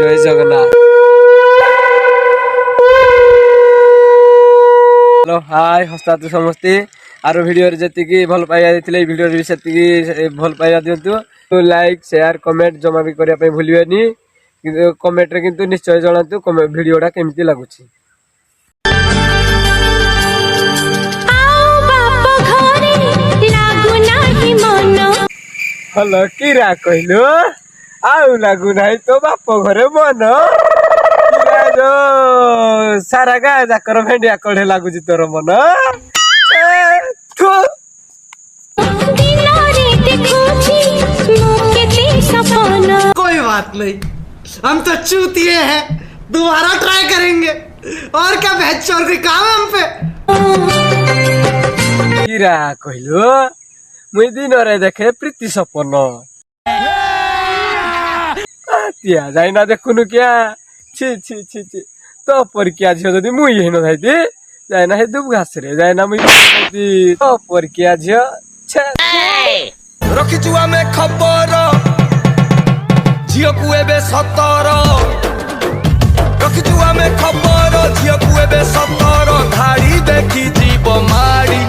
जय Jagannath. Hello hi हस्ता तो समस्ते आरो वीडियो रे जति की भल पाइया देथिले वीडियो रे सेति की भल पाइया दियंतु तो लाइक शेयर कमेंट जमा भी करिया पे भूलिबेनी किंतु कमेंट रे किंतु निश्चय जणातु वीडियोटा केमिति लागुची। हलो कीरा कहलो आउ लागु नाही तो बाप घरे मन जो सारा गाय जाकर भेंडिया कढ़े लागुची तोर मन। कोई बात नहीं, हम तो चूतिए हैं, दोबारा ट्राई करेंगे। और क्या बहस और कोई काम है हम पे। कीरा कहलो मुई दिन रे देखे प्रीति सपन तिया जाइना देखुनु क्या छी छी छी छी तो पर क्या झियो जदी मुई हेनो थाइती जाइना हे दुब घास रे जाइना मुई थाइती तो पर क्या झियो छे रखी जुआ में खबर झियो को एबे 17 रखी जुआ में खबर झियो को एबे 17 धाड़ी देखी जीव मारी।